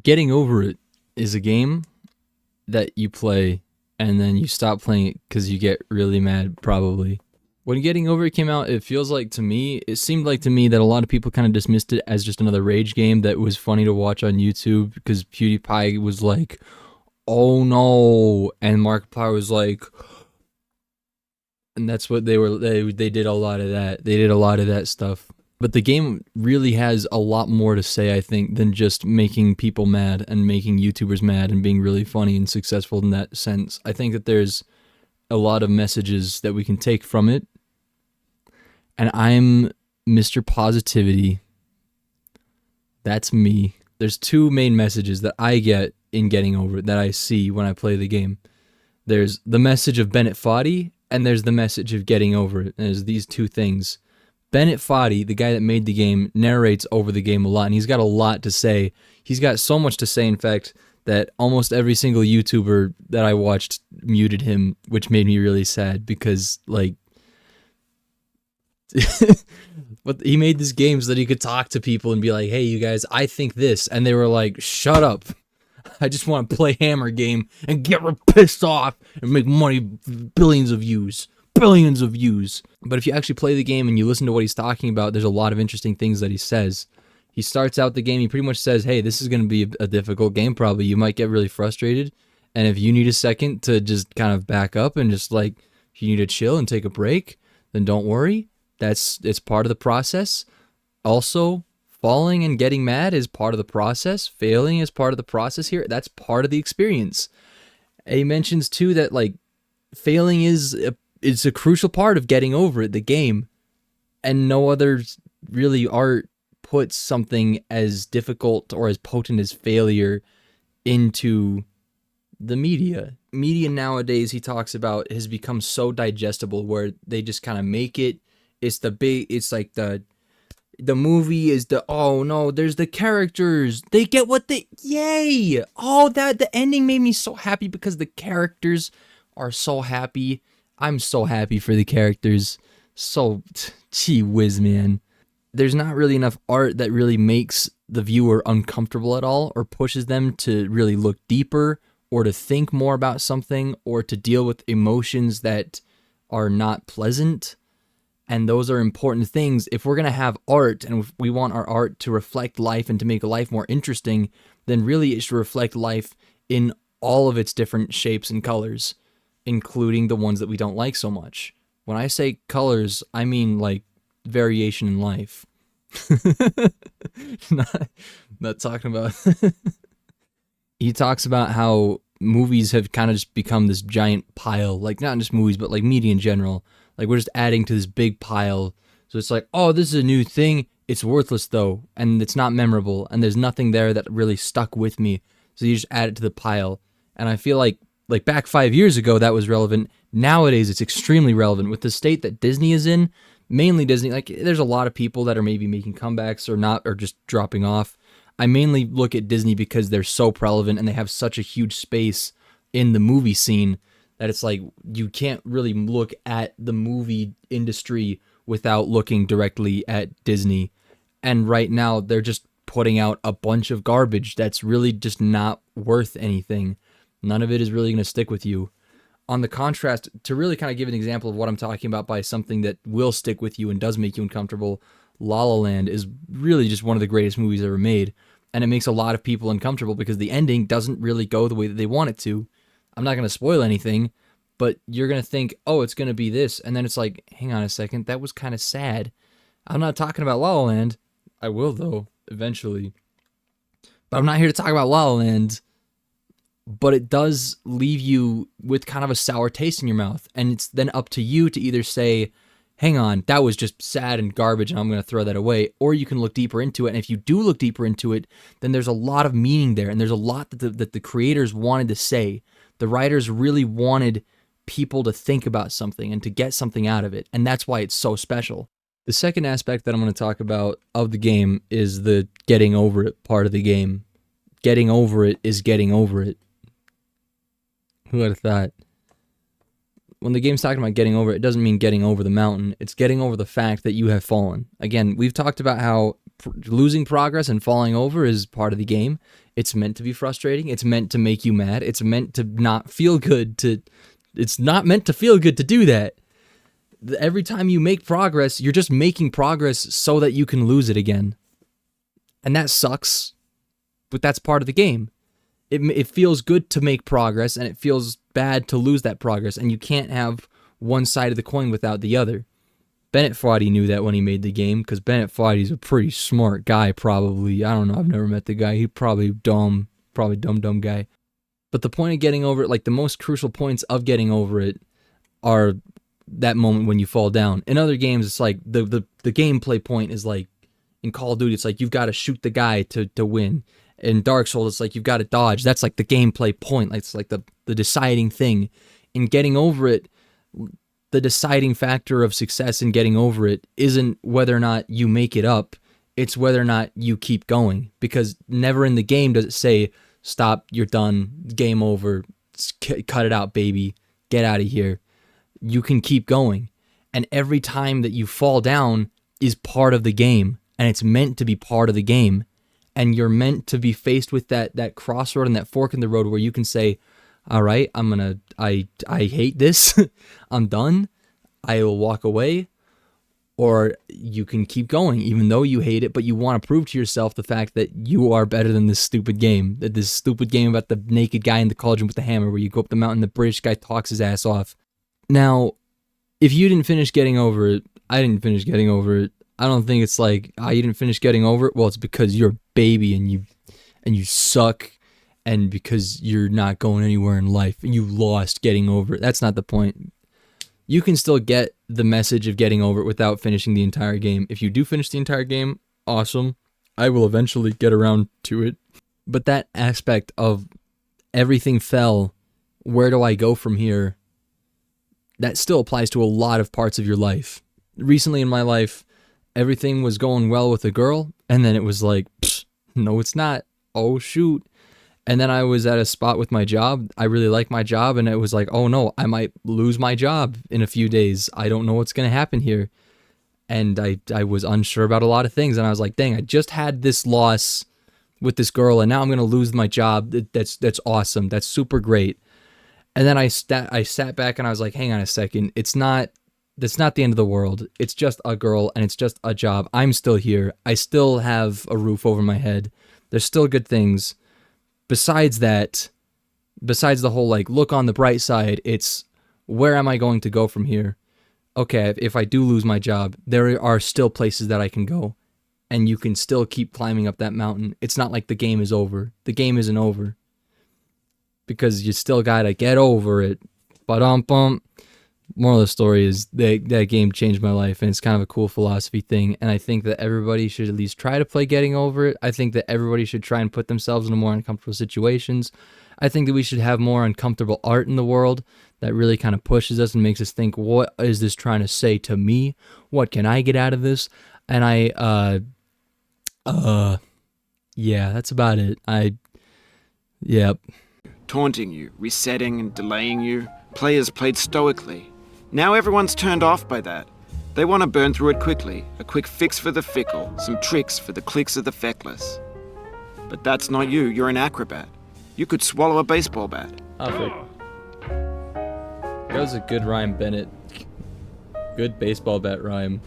Getting Over It is a game that you play and then you stop playing it because you get really mad, probably. When Getting Over It came out, it seemed like to me that a lot of people kind of dismissed it as just another rage game that was funny to watch on YouTube because PewDiePie was like, oh no, and Markiplier was like, and that's what they did a lot of that. They did a lot of that stuff. But the game really has a lot more to say, I think, than just making people mad and making YouTubers mad and being really funny and successful in that sense. I think that there's a lot of messages that we can take from it. And I'm Mr. Positivity. That's me. There's two main messages that I get in Getting Over It that I see when I play the game. There's the message of Bennett Foddy, and there's the message of Getting Over It. And there's these two things. Bennett Foddy, the guy that made the game, narrates over the game a lot, and he's got a lot to say. He's got so much to say, in fact, that almost every single YouTuber that I watched muted him, which made me really sad because, like, but he made this game so that he could talk to people and be like, hey, you guys, I think this. And they were like, shut up. I just want to play Hammer game and get pissed off and make money, billions of views. Billions of views. But if you actually play the game and you listen to what he's talking about, there's a lot of interesting things that he says. He starts out the game, he pretty much says, hey, this is going to be a difficult game probably. You might get really frustrated. And if you need a second to just kind of back up and just like, if you need to chill and take a break, then don't worry. It's part of the process. Also, falling and getting mad is part of the process. Failing is part of the process here. That's part of the experience. He mentions too that like failing is a crucial part of Getting Over It, the game, and no other really art puts something as difficult or as potent as failure into the media. Media nowadays, he talks about, has become so digestible where they just kind of make it. It's like the movie is oh no, there's the characters. They get what yay! Oh, the ending made me so happy because the characters are so happy. I'm so happy for the characters. So, gee whiz, man. There's not really enough art that really makes the viewer uncomfortable at all or pushes them to really look deeper or to think more about something or to deal with emotions that are not pleasant. And those are important things. If we're going to have art and if we want our art to reflect life and to make life more interesting, then really it should reflect life in all of its different shapes and colors, including the ones that we don't like so much. When I say colors, I mean like variation in life. not talking about... He talks about how movies have kind of just become this giant pile, like not just movies, but like media in general. Like we're just adding to this big pile. So it's like, oh, this is a new thing. It's worthless though, and it's not memorable, and there's nothing there that really stuck with me. So you just add it to the pile. And I feel like back 5 years ago, that was relevant. Nowadays, it's extremely relevant with the state that Disney is in. Mainly Disney, like there's a lot of people that are maybe making comebacks or not, or just dropping off. I mainly look at Disney because they're so relevant and they have such a huge space in the movie scene that it's like you can't really look at the movie industry without looking directly at Disney. And right now, they're just putting out a bunch of garbage that's really just not worth anything. None of it is really going to stick with you. On the contrast, to really kind of give an example of what I'm talking about by something that will stick with you and does make you uncomfortable, La La Land is really just one of the greatest movies ever made. And it makes a lot of people uncomfortable because the ending doesn't really go the way that they want it to. I'm not going to spoil anything, but you're going to think, oh, it's going to be this. And then it's like, hang on a second, that was kind of sad. I'm not talking about La La Land. I will, though, eventually. But I'm not here to talk about La La Land. But it does leave you with kind of a sour taste in your mouth. And it's then up to you to either say, hang on, that was just sad and garbage and I'm going to throw that away. Or you can look deeper into it. And if you do look deeper into it, then there's a lot of meaning there. And there's a lot that the creators wanted to say. The writers really wanted people to think about something and to get something out of it. And that's why it's so special. The second aspect that I'm going to talk about of the game is the getting over it part of the game. Getting over it is getting over it. Who would have thought? When the game's talking about getting over it, it doesn't mean getting over the mountain. It's getting over the fact that you have fallen. Again, we've talked about how losing progress and falling over is part of the game. It's meant to be frustrating. It's meant to make you mad. It's meant to not feel good it's not meant to feel good to do that. Every time you make progress, you're just making progress so that you can lose it again. And that sucks, but that's part of the game. It feels good to make progress, and it feels bad to lose that progress, and you can't have one side of the coin without the other. Bennett Foddy knew that when he made the game, because Bennett Foddy's a pretty smart guy, probably. I don't know, I've never met the guy. He's probably dumb guy. But the point of getting over it, like the most crucial points of getting over it, are that moment when you fall down. In other games, it's like the gameplay point is like, in Call of Duty, it's like you've got to shoot the guy to win. In Dark Souls, it's like you've got to dodge. That's like the gameplay point. Like, it's like the deciding thing. In getting over it, the deciding factor of success in getting over it isn't whether or not you make it up. It's whether or not you keep going. Because never in the game does it say, stop, you're done, game over, cut it out, baby, get out of here. You can keep going. And every time that you fall down is part of the game. And it's meant to be part of the game. And you're meant to be faced with that crossroad and that fork in the road where you can say, all right, I hate this. I'm done. I will walk away. Or you can keep going, even though you hate it, but you want to prove to yourself the fact that you are better than this stupid game. That this stupid game about the naked guy in the cauldron with the hammer where you go up the mountain, the British guy talks his ass off. Now, if you didn't finish getting over it, I didn't finish getting over it. I don't think it's like, you didn't finish getting over it. Well, it's because you're a baby and you suck, and because you're not going anywhere in life and you lost getting over it. That's not the point. You can still get the message of getting over it without finishing the entire game. If you do finish the entire game, awesome. I will eventually get around to it. But that aspect of everything fell, where do I go from here? That still applies to a lot of parts of your life. Recently in my life, everything was going well with a girl, and then it was like, no, it's not. Oh, shoot. And then I was at a spot with my job. I really like my job, and it was like, oh no, I might lose my job in a few days. I don't know what's going to happen here. And I was unsure about a lot of things, and I was like, dang, I just had this loss with this girl, and now I'm going to lose my job. That's awesome. That's super great. And then I sat back, and I was like, hang on a second. That's not the end of the world. It's just a girl, and it's just a job. I'm still here. I still have a roof over my head. There's still good things. Besides that, besides the whole, like, look on the bright side, it's where am I going to go from here? Okay, if I do lose my job, there are still places that I can go, and you can still keep climbing up that mountain. It's not like the game is over. The game isn't over. Because you still gotta get over it. Ba-dum-bum. Moral of the story is that game changed my life, and it's kind of a cool philosophy thing, and I think that everybody should at least try to play getting over it. I think that everybody should try and put themselves in more uncomfortable situations. I think that we should have more uncomfortable art in the world that really kind of pushes us and makes us think, what is this trying to say to me? What can I get out of this? And yeah, that's about it. Yep. Taunting you, resetting and delaying you, players played stoically. Now everyone's turned off by that. They want to burn through it quickly, a quick fix for the fickle, some tricks for the clicks of the feckless. But that's not you, you're an acrobat. You could swallow a baseball bat. That was a good rhyme, Bennett. Good baseball bat rhyme.